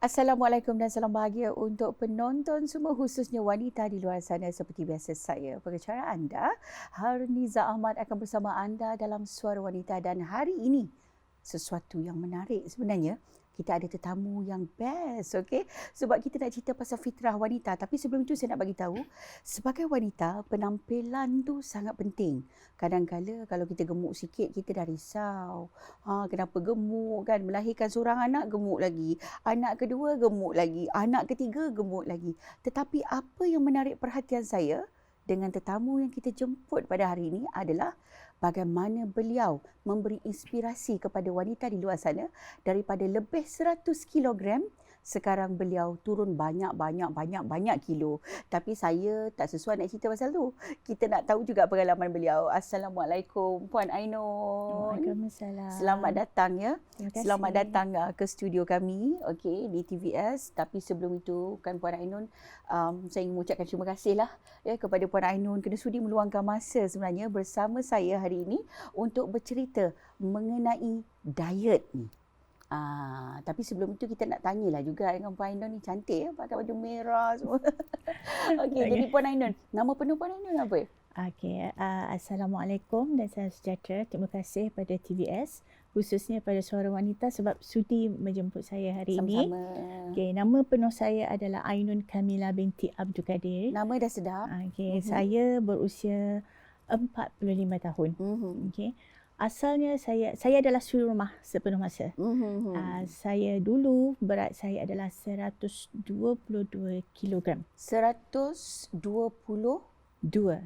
Assalamualaikum dan salam bahagia untuk penonton semua, khususnya wanita di luar sana. Seperti biasa, saya pengacara anda, Harniza Ahmad, akan bersama anda dalam Suara Wanita. Dan hari ini, sesuatu yang menarik sebenarnya. Kita ada tetamu yang best, okey? Sebab kita nak cerita pasal fitrah wanita. Tapi sebelum itu saya nak bagi tahu, sebagai wanita, penampilan tu sangat penting. Kadang-kala kalau kita gemuk sikit, kita dah risau. Kenapa gemuk kan? Melahirkan seorang anak, gemuk lagi. Anak kedua, gemuk lagi. Anak ketiga, gemuk lagi. Tetapi apa yang menarik perhatian saya dengan tetamu yang kita jemput pada hari ini adalah bagaimana beliau memberi inspirasi kepada wanita di luar sana. Daripada lebih 100 kilogram, sekarang beliau turun banyak kilo. Tapi saya tak sesuai nak cerita pasal tu. Kita nak tahu juga pengalaman beliau. Assalamualaikum Puan Ainun. Waalaikumsalam. Selamat datang ya. Terima kasih. Selamat datang ke studio kami, okey, di TVS. Tapi sebelum itu kan Puan Ainun, saya ingin mengucapkan terima kasihlah ya kepada Puan Ainun kerana sudi meluangkan masa sebenarnya bersama saya hari ini untuk bercerita mengenai diet ni. Tapi sebelum itu kita nak tanyalah juga dengan Puan Ainun ni, cantik ya, pakai baju merah semua. Okey, jadi Puan Ainun, nama penuh Puan Ainun apa? Okey, Assalamualaikum dan salam sejahtera. Terima kasih pada TVS, khususnya pada Suara Wanita sebab sudi menjemput saya hari ini. Sama-sama. Okey, nama penuh saya adalah Ainun Kamila binti Abdul Kadir. Nama dah sedap. Okey, saya berusia 45 tahun. Okey. Asalnya saya adalah suri rumah sepenuh masa. Saya dulu berat saya adalah 122 kilogram. 122 Dua.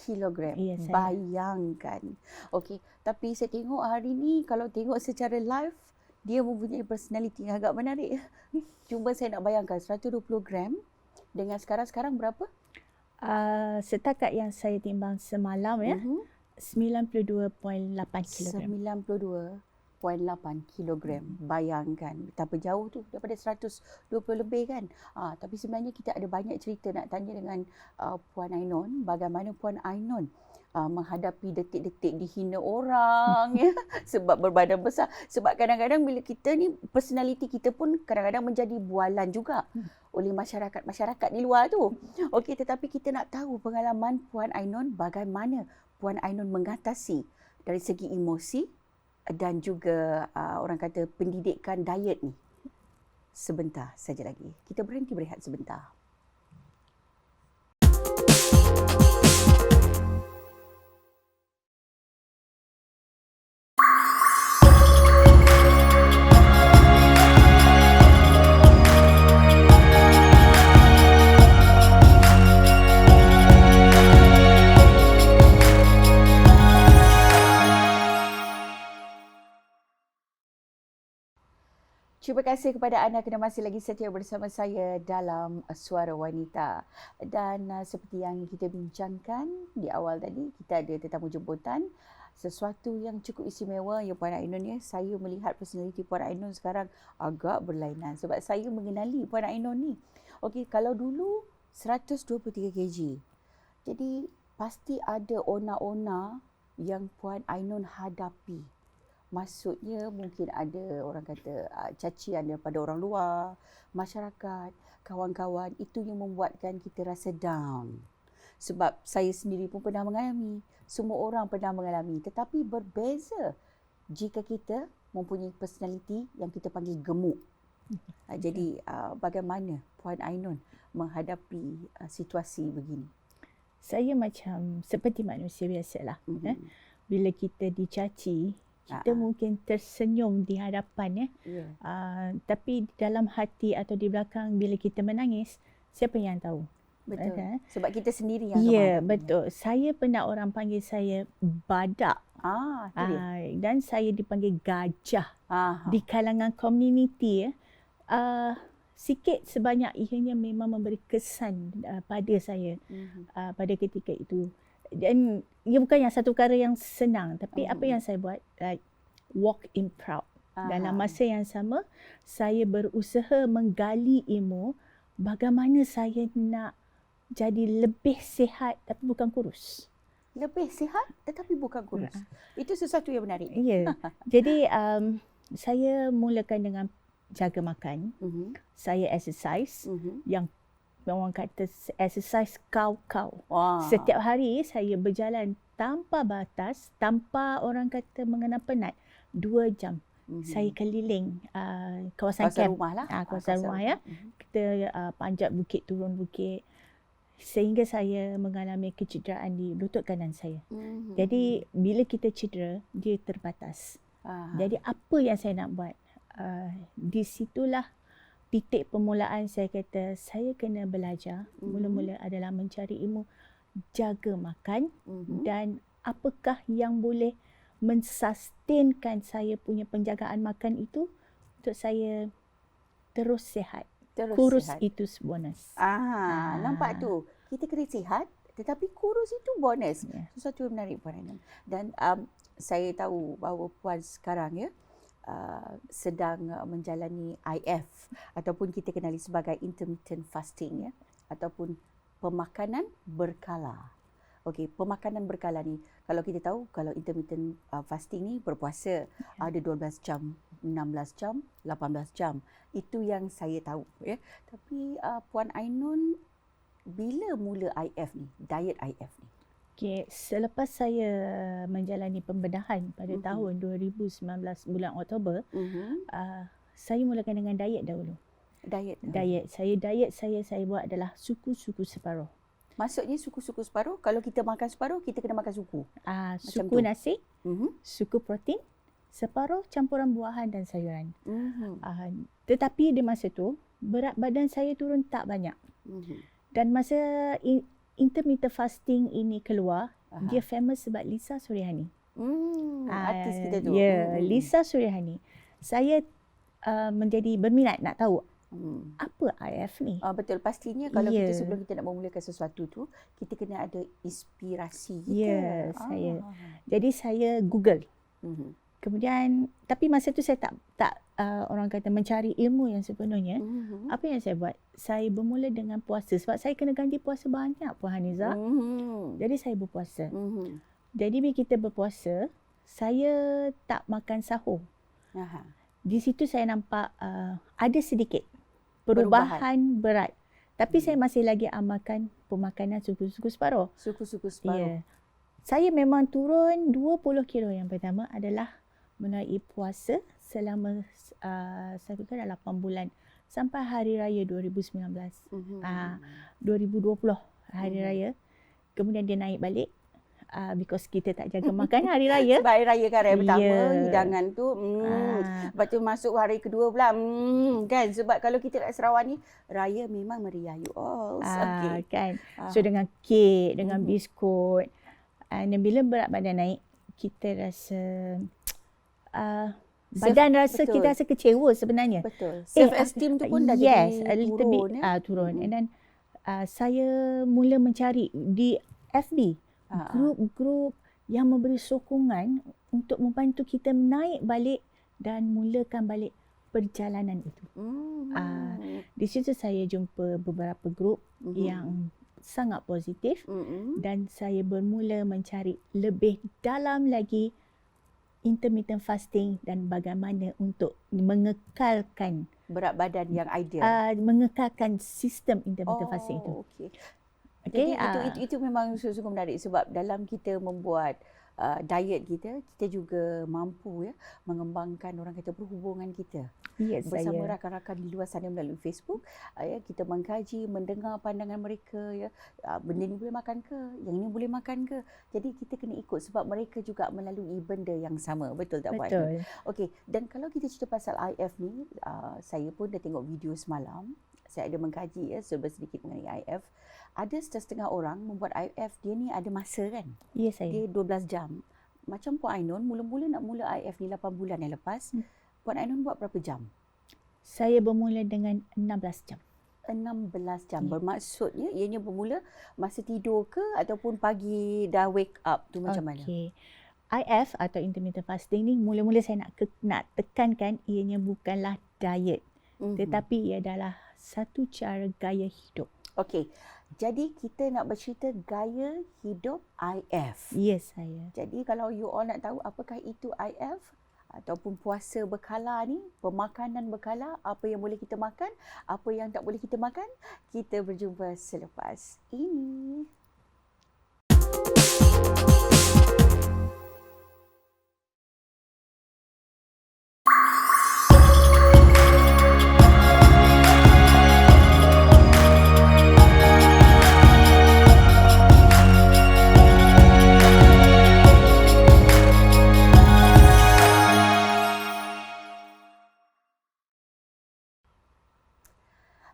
kilogram. Ya, saya. Bayangkan. Okey, tapi saya tengok hari ni kalau tengok secara live, dia mempunyai personality yang agak menarik. Cuma saya nak bayangkan 120 gram dengan sekarang berapa? Setakat yang saya timbang semalam ya, 92.8 kilogram. 92.8 kilogram. Bayangkan betapa jauh tu daripada 120 lebih kan. Tapi sebenarnya kita ada banyak cerita nak tanya dengan Puan Ainun. Bagaimana Puan Ainun menghadapi detik-detik dihina orang ya, sebab berbadan besar. Sebab kadang-kadang bila kita ni, personality kita pun kadang-kadang menjadi bualan juga oleh masyarakat di luar tu. Okey, tetapi kita nak tahu pengalaman Puan Ainun, bagaimana Puan Ainun mengatasi dari segi emosi dan juga orang kata pendidikan diet ni. Sebentar saja lagi. Kita berhenti berehat sebentar. Terima kasih kepada anda kerana masih lagi setia bersama saya dalam Suara Wanita. Dan seperti yang kita bincangkan di awal tadi, kita ada tetamu jemputan. Sesuatu yang cukup istimewa ya Puan Ainun ya. Saya melihat personality Puan Ainun sekarang agak berlainan sebab saya mengenali Puan Ainun ni. Okey, kalau dulu 123 kg. Jadi pasti ada ona-ona yang Puan Ainun hadapi. Maksudnya mungkin ada orang kata cacian daripada orang luar, masyarakat, kawan-kawan. Itu yang membuatkan kita rasa down. Sebab saya sendiri pun pernah mengalami. Semua orang pernah mengalami. Tetapi berbeza jika kita mempunyai personality yang kita panggil gemuk. Jadi bagaimana Puan Ainun menghadapi situasi begini? Saya macam seperti manusia biasalah. Bila kita dicaci, kita mungkin tersenyum di hadapan ya. Tapi dalam hati atau di belakang bila kita menangis, siapa yang tahu? Betul. Sebab kita sendiri yang ya, betul. Saya pernah orang panggil saya badak. Dan saya dipanggil gajah di kalangan komuniti ya. Sikit sebanyak ianya memang memberi kesan pada saya pada ketika itu. Dan ia bukan yang satu perkara yang senang, tapi apa yang saya buat, like walk in proud. Dalam masa yang sama, saya berusaha menggali ilmu bagaimana saya nak jadi lebih sihat tapi bukan kurus. Lebih sihat tetapi bukan kurus. Itu sesuatu yang menarik. Ya. Jadi saya mulakan dengan jaga makan. Saya exercise yang orang kata exercise kau-kau. Setiap hari saya berjalan tanpa batas, tanpa orang kata mengenal penat. 2 jam. Saya keliling kawasan rumah lah. Kawasan rumah ya. Kita panjat bukit, turun bukit. Sehingga saya mengalami kecederaan di lutut kanan saya. Jadi bila kita cedera, dia terbatas. Jadi apa yang saya nak buat? Di situlah titik permulaan saya kata saya kena belajar. Mula-mula adalah mencari ilmu jaga makan dan apakah yang boleh mensustainkan saya punya penjagaan makan itu untuk saya terus sihat. Kurus sihat. Itu bonus. Nampak tu. Kita kena sihat tetapi kurus itu bonus. Sesuatu yang menarik Puan Ainun. Dan saya tahu bahawa Puan sekarang ya sedang menjalani IF ataupun kita kenali sebagai intermittent fasting ya, ataupun pemakanan berkala. Okey, pemakanan berkala ni kalau kita tahu kalau intermittent fasting ni berpuasa ada 12 jam, 16 jam, 18 jam. Itu yang saya tahu ya. Tapi Puan Ainun bila mula IF ni, diet IF ni? Okay, selepas saya menjalani pembedahan pada tahun 2019 bulan Oktober, saya mulakan dengan diet dahulu. Diet. Saya buat adalah suku-suku separuh. Maksudnya suku-suku separuh, kalau kita makan separuh, kita kena makan suku? Suku nasi, suku protein, separuh campuran buahan dan sayuran. Tetapi di masa tu, berat badan saya turun tak banyak. Dan masa intermittent fasting ini keluar, dia famous sebab Lisa Suryani. Artis kita tu. Lisa Suryani. Saya menjadi berminat nak tahu apa IF ni. Betul, pastinya kalau kita sebelum kita nak memulakan sesuatu tu, kita kena ada inspirasi kita. Saya. Jadi saya Google. Kemudian, tapi masa tu saya tak orang kata mencari ilmu yang sepenuhnya. Apa yang saya buat? Saya bermula dengan puasa sebab saya kena ganti puasa banyak Puan Haniza. Jadi saya berpuasa. Jadi bila kita berpuasa, saya tak makan sahur. Di situ saya nampak ada sedikit perubahan berat. Tapi saya masih lagi amalkan pemakanan suku-suku separuh. Suku-suku separuh. Saya memang turun 20 kilo yang pertama adalah melalui puasa selama saya kira 8 bulan sampai hari raya 2019. 2020 hari raya. Kemudian dia naik balik because kita tak jaga makan hari raya. Sebab hari raya kan hari pertama hidangan tu lepas tu masuk hari kedua pula kan, sebab kalau kita kat Sarawak ni raya memang meriah you all. Kan. So dengan kek, dengan biskut. Dan bila berat badan naik, kita rasa kita rasa kecewa sebenarnya. Betul. Self esteem tu pun dah jadi turun. Turun. And then saya mula mencari di FB grup-grup yang memberi sokongan untuk membantu kita naik balik dan mulakan balik perjalanan itu. Di situ saya jumpa beberapa grup yang sangat positif dan saya bermula mencari lebih dalam lagi intermittent fasting dan bagaimana untuk mengekalkan berat badan yang ideal. Mengekalkan sistem intermittent fasting itu. Jadi itu memang sungguh menarik sebab dalam kita membuat diet kita juga mampu ya mengembangkan orang kata perhubungan kita. Bersama rakan-rakan di luar sana melalui Facebook, kita mengkaji, mendengar pandangan mereka ya. Benda ni boleh makan ke? Yang ini boleh makan ke? Jadi kita kena ikut sebab mereka juga melalui benda yang sama. Betul tak Puan? Betul. Okey, dan kalau kita cerita pasal IF ni, saya pun dah tengok video semalam. Saya ada mengkaji sedikit mengenai IF. Ada setengah orang membuat IF dia ni ada masa kan? Ya, saya. Dia 12 jam. Macam Puan Ainun mula-mula nak mula IF ni 8 bulan yang lepas, Puan Ainun buat berapa jam? Saya bermula dengan 16 jam. 16 jam. Bermaksudnya ianya bermula masa tidur ke ataupun pagi dah wake up tu macam mana? IF atau intermittent fasting ni mula-mula saya nak tekankan ianya bukanlah diet. Tetapi ia adalah satu cara gaya hidup. Okey. Jadi kita nak bercerita gaya hidup IF. Yes, saya. Jadi kalau you all nak tahu apakah itu IF, ataupun puasa berkala ni, pemakanan berkala, apa yang boleh kita makan, apa yang tak boleh kita makan. Kita berjumpa selepas ini.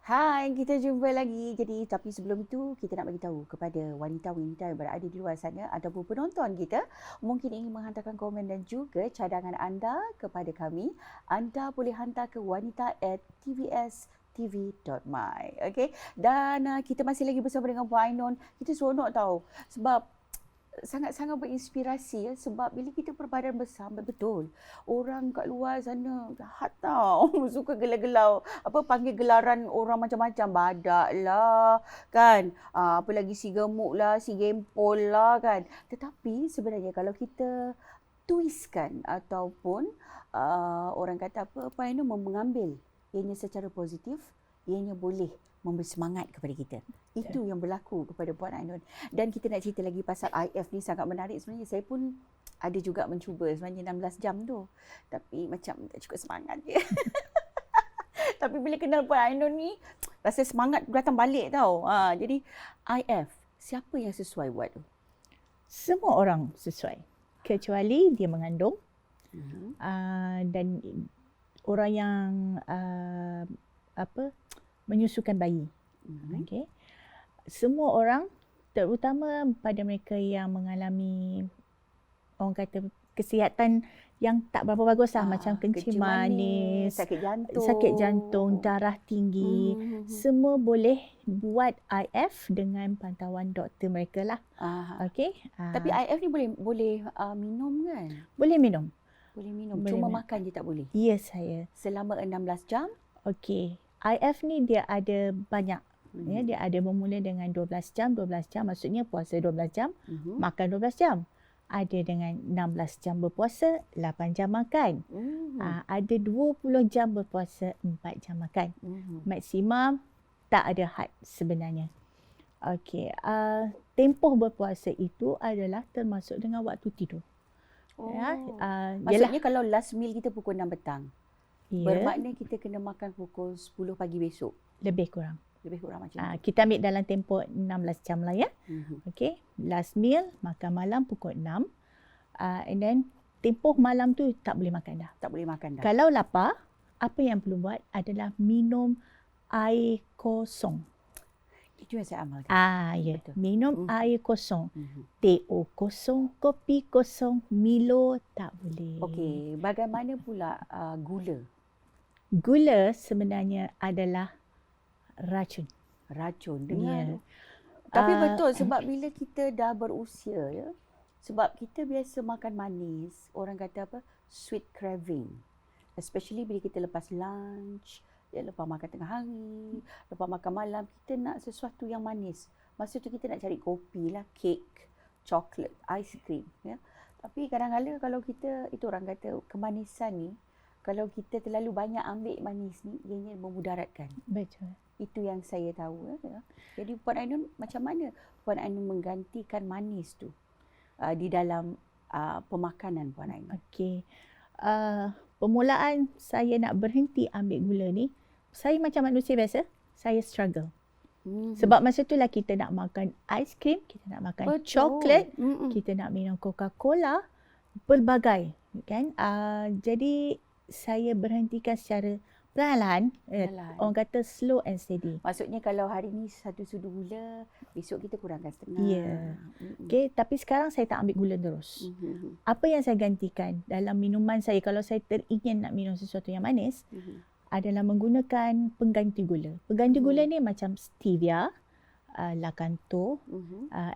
Hai, kita jumpa lagi. Jadi, tapi sebelum itu, kita nak bagi tahu kepada wanita-wanita yang berada di luar sana ataupun penonton kita, mungkin ingin menghantarkan komen dan juga cadangan anda kepada kami. Anda boleh hantar ke wanita@tvstv.my. Okay? Dan kita masih lagi bersama dengan Puan Ainun. Kita seronok tahu sebab sangat-sangat berinspirasi sebab bila kita berbadan besar, betul orang kat luar sana jahat tau. Suka gelar-gelar, panggil gelaran orang macam-macam, badak lah kan, apa lagi si gemuk lah, si gempol lah kan. Tetapi sebenarnya kalau kita twistkan ataupun orang kata apa ini mengambil ianya secara positif, ianya boleh memberi semangat kepada kita. Itu yang berlaku kepada Puan Ainun. Dan kita nak cerita lagi pasal IF ni sangat menarik sebenarnya. Saya pun ada juga mencuba sebenarnya 16 jam tu. Tapi macam tak cukup semangat je. Tapi bila kenal Puan Ainun ni, rasa semangat datang balik tau. Jadi IF, siapa yang sesuai buat tu? Semua orang sesuai. Kecuali dia mengandung. Dan orang yang menyusukan bayi. Okay. Semua orang, terutama pada mereka yang mengalami orang kata kesihatan yang tak berapa bagus lah, macam kencing manis, sakit jantung, darah tinggi, semua boleh buat IF dengan pantauan doktor mereka lah. Okay. Tapi IF ni boleh minum kan? Boleh minum. Boleh minum. Cuma makan je tak boleh? Ya, saya. Selama 16 jam? Okey. IF ni dia ada banyak. Ya, dia ada bermula dengan 12 jam maksudnya puasa 12 jam, makan 12 jam. Ada dengan 16 jam berpuasa, 8 jam makan. Ada 20 jam berpuasa, 4 jam makan. Maksimum tak ada had sebenarnya. Okey, tempoh berpuasa itu adalah termasuk dengan waktu tidur. Ya, maksudnya kalau last meal kita pukul 6 petang. Bermakna kita kena makan pukul 10 pagi besok. Lebih kurang macam tu. Kita ambil dalam tempoh 16 jam lah ya. Okey, last meal makan malam pukul 6. And then tempoh malam tu tak boleh makan dah. Tak boleh makan dah. Kalau lapar, apa yang perlu buat adalah minum air kosong. Itu yang saya amalkan. Ya. Betul. Minum air kosong. Teh kosong, kopi kosong, Milo tak boleh. Okey, bagaimana pula gula? Gula sebenarnya adalah racun. Dengar. Tapi betul sebab bila kita dah berusia ya, sebab kita biasa makan manis, orang kata sweet craving. Especially bila kita lepas lunch, lepas makan tengah hari, lepas makan malam, kita nak sesuatu yang manis. Masa tu kita nak cari kopi lah, kek, coklat, ice cream. Ya. Tapi kadang-kadang kalau kita, itu orang kata kemanisan ni, kalau kita terlalu banyak ambil manis ni, ianya memudaratkan. Betul. Itu yang saya tahu. Ya. Jadi Puan Ainun, macam mana Puan Ainun menggantikan manis tu di dalam pemakanan Puan Ainun? Okey. Permulaan saya nak berhenti ambil gula ni, saya macam manusia biasa, saya struggle. Sebab masa itulah kita nak makan ice cream, kita nak makan coklat, kita nak minum Coca-Cola, pelbagai. Kan? Jadi saya berhentikan secara perlahan. Orang kata slow and steady. Maksudnya kalau hari ni 1 sudu gula, besok kita kurangkan setengah. Ya. Okay, tapi sekarang saya tak ambil gula terus. Apa yang saya gantikan dalam minuman saya, kalau saya teringin nak minum sesuatu yang manis, adalah menggunakan pengganti gula. Pengganti gula ni macam stevia, lakanto,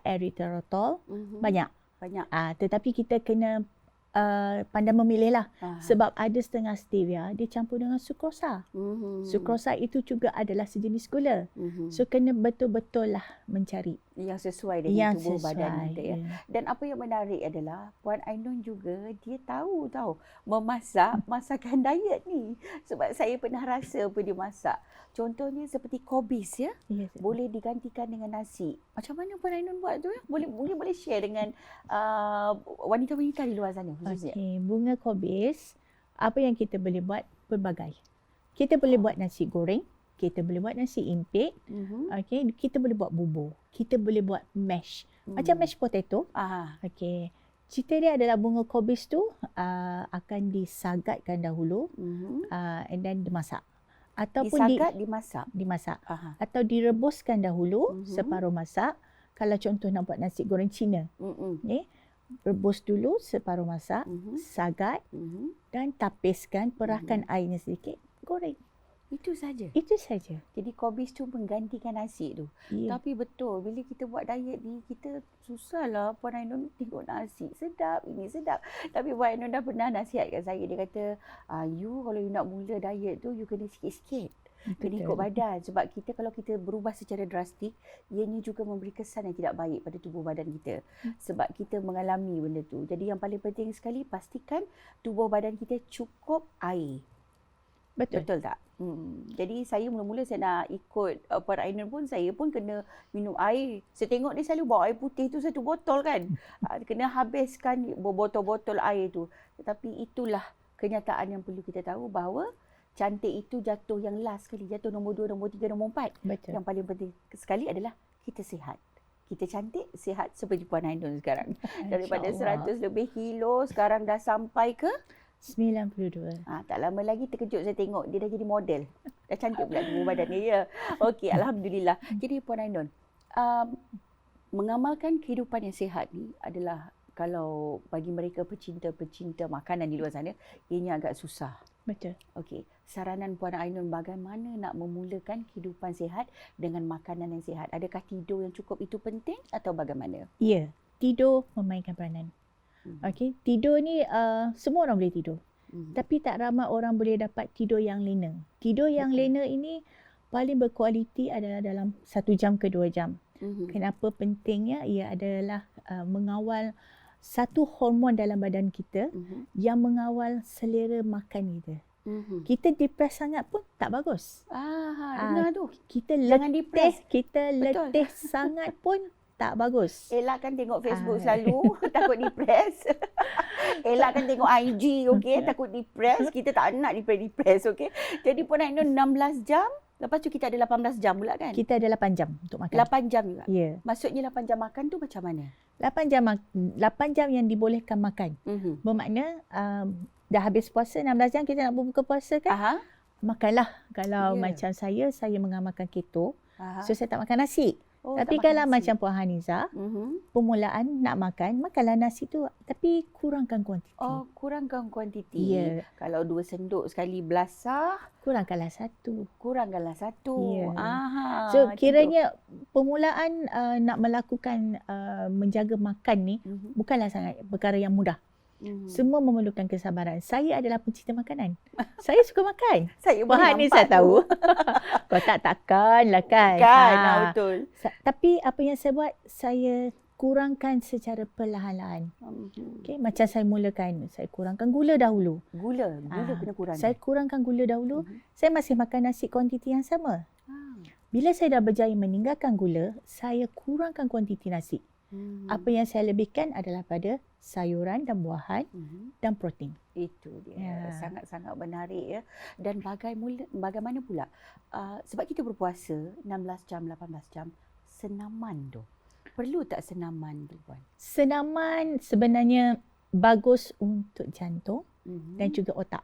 erythritol, banyak. Tetapi kita kena pandai memilih lah. Sebab ada setengah stevia dia campur dengan sukrosa. Sukrosa itu juga adalah sejenis gula. So kena betul-betul lah mencari yang sesuai dengan tubuh badan kita ya. Dan apa yang menarik adalah Puan Ainun juga dia tahu memasak masakan diet ni. Sebab saya pernah rasa apa dia masak. Contohnya seperti kobis ya. Boleh digantikan dengan nasi. Macam mana Puan Ainun buat tu ya? Boleh share dengan wanita-wanita di luar sana khususnya. Okey, bunga kobis apa yang kita boleh buat pelbagai. Kita boleh buat nasi goreng, kita boleh buat nasi impik, okey, kita boleh buat bubur, kita boleh buat mash. Macam mashed potato. Okey. Cerita dia adalah bunga kobis tu akan disagatkan dahulu and then dimasak. Ataupun dimasak. Atau direbuskan dahulu separuh masak. Kalau contoh nak buat nasi goreng Cina. Rebus dulu separuh masak, sagat dan tapiskan, perahkan airnya sedikit, goreng. Itu saja. Jadi kobis tu menggantikan nasi tu. Tapi betul bila kita buat diet ni kita susahlah Puan Ainun tengok nasi sedap, ini sedap. Tapi Puan Ainun dah pernah nasihatkan saya, dia kata, you kalau you nak mula diet tu you kena sikit-sikit. Kena ikut badan. Sebab kita kalau kita berubah secara drastik, ianya juga memberi kesan yang tidak baik pada tubuh badan kita. Sebab kita mengalami benda tu. Jadi yang paling penting sekali pastikan tubuh badan kita cukup air. Betul tak? Jadi saya mula-mula saya nak ikut Puan Ainun pun, saya pun kena minum air. Saya tengok dia selalu bawa air putih tu 1 botol kan. Kena habiskan botol-botol air tu. Tetapi itulah kenyataan yang perlu kita tahu bahawa cantik itu jatuh yang last sekali. Jatuh nombor 2, nombor 3, nombor 4. Betul. Yang paling penting sekali adalah kita sihat. Kita cantik, sihat seperti Puan Ainun sekarang. Daripada 100 lebih kilo, sekarang dah sampai ke 92. Tak lama lagi terkejut saya tengok dia dah jadi model. Dah cantik pula tubuh badan dia ya. Okey, alhamdulillah. Jadi Puan Ainun, mengamalkan kehidupan yang sihat ni adalah kalau bagi mereka pecinta-pecinta makanan di luar sana, ianya agak susah. Betul. Okey, saranan Puan Ainun bagaimana nak memulakan kehidupan sihat dengan makanan yang sihat? Adakah tidur yang cukup itu penting atau bagaimana? Ya, tidur memainkan peranan. Okey, tidur ni semua orang boleh tidur. Tapi tak ramai orang boleh dapat tidur yang lena. Tidur yang lena ini paling berkualiti adalah dalam 1 jam ke 2 jam. Kenapa pentingnya? Ia adalah mengawal satu hormon dalam badan kita yang mengawal selera makan kita. Kita depres sangat pun tak bagus. Dengar tu. Kita letih sangat pun tak bagus. Elakkan tengok Facebook selalu, takut depres. Elakkan tengok IG, okey, takut depres. Kita tak nak depres, okey. Jadi Puan Ainun 16 jam, lepas tu kita ada 18 jam pula kan? Kita ada 8 jam untuk makan. 8 jam juga? Ya. Maksudnya 8 jam makan tu macam mana? 8 jam yang dibolehkan makan. Bermakna dah habis puasa 16 jam kita nak berbuka puasa kan? Makanlah. Kalau macam saya mengamalkan keto. So saya tak makan nasi. Tapi kalau macam Puan Haniza, permulaan nak makanlah nasi tu tapi kurangkan kuantiti. Kurangkan kuantiti. Ya. Kalau 2 sendok sekali belasah, kurangkanlah 1. Ya. So kiranya permulaan nak melakukan menjaga makan ni bukanlah sangat perkara yang mudah. Semua memerlukan kesabaran. Saya adalah pencinta makanan. Saya suka makan. Saya boleh nampak ni saya tahu. Kau takkanlah kan. Betul. Tapi apa yang saya buat, saya kurangkan secara perlahan-lahan. Okay, macam saya mulakan, saya kurangkan gula dahulu. Gula kena kurang. Saya kurangkan gula dahulu. Saya masih makan nasi kuantiti yang sama. Bila saya dah berjaya meninggalkan gula, saya kurangkan kuantiti nasi. Apa yang saya lebihkan adalah pada sayuran dan buahan dan protein. Itu dia. Sangat-sangat menarik ya. Dan bagaimana pula sebab kita berpuasa 16 jam, 18 jam, senaman tu. Perlu tak senaman tu Puan? Senaman sebenarnya bagus untuk jantung dan juga otak.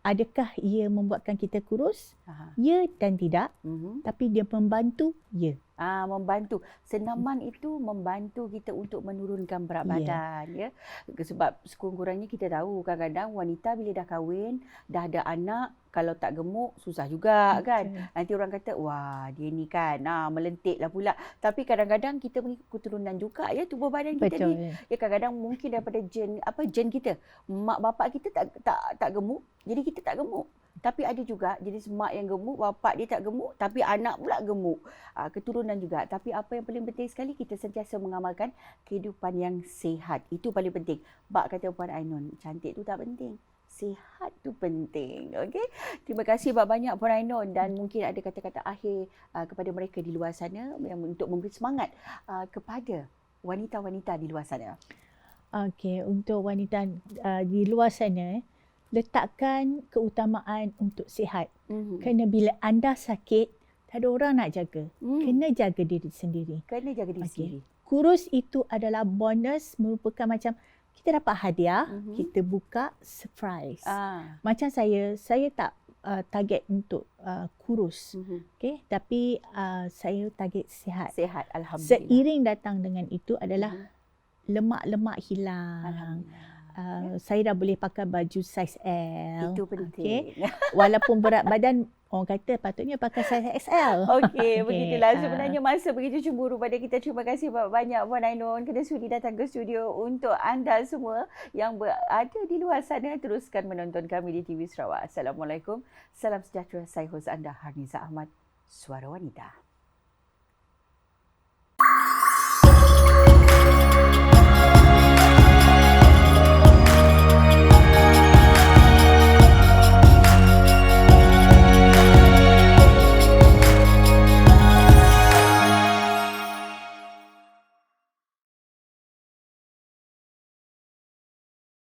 Adakah ia membuatkan kita kurus? Ya dan tidak. Tapi dia membantu, ya. Membantu. Senaman itu membantu kita untuk menurunkan berat badan. Ya. Sebab sekurang-kurangnya kita tahu kadang-kadang wanita bila dah kahwin, dah ada anak, kalau tak gemuk susah juga kan. Nanti orang kata, wah dia ni kan melentik lah pula. Tapi kadang-kadang kita punya keturunan juga ya tubuh badan kita ni. Ya kadang-kadang mungkin daripada gen kita. Mak bapak kita tak gemuk, jadi kita tak gemuk. Tapi ada juga jenis mak yang gemuk, bapak dia tak gemuk, tapi anak pula gemuk. Keturunan juga. Tapi apa yang paling penting sekali, kita sentiasa mengamalkan kehidupan yang sihat. Itu paling penting. Bak kata Puan Ainun, cantik tu tak penting. Sihat tu penting. Okey. Terima kasih banyak Puan Ainun, dan mungkin ada kata-kata akhir kepada mereka di luar sana yang untuk memberi semangat kepada wanita-wanita di luar sana. Okey, untuk wanita di luar sana, letakkan keutamaan untuk sihat. Kerana bila anda sakit, tak ada orang nak jaga. Kena jaga diri sendiri. Kena jaga diri sendiri. Kurus itu adalah bonus, merupakan macam kita dapat hadiah, kita buka surprise. Macam saya tak target untuk kurus. Okay? Tapi saya target sihat. Sihat, alhamdulillah. Seiring datang dengan itu adalah lemak-lemak hilang. Saya dah boleh pakai baju saiz L. Itu penting. Okay? Walaupun berat badan, orang kata patutnya pakai saiz XL. Okey, begitulah. Sebenarnya masa begitu cemburu pada kita. Terima kasih banyak Puan Ainun kerana sudi datang ke studio. Untuk anda semua yang berada di luar sana, teruskan menonton kami di TV Sarawak. Assalamualaikum. Salam sejahtera. Saya hos anda, Harniza Ahmad, Suara Wanita.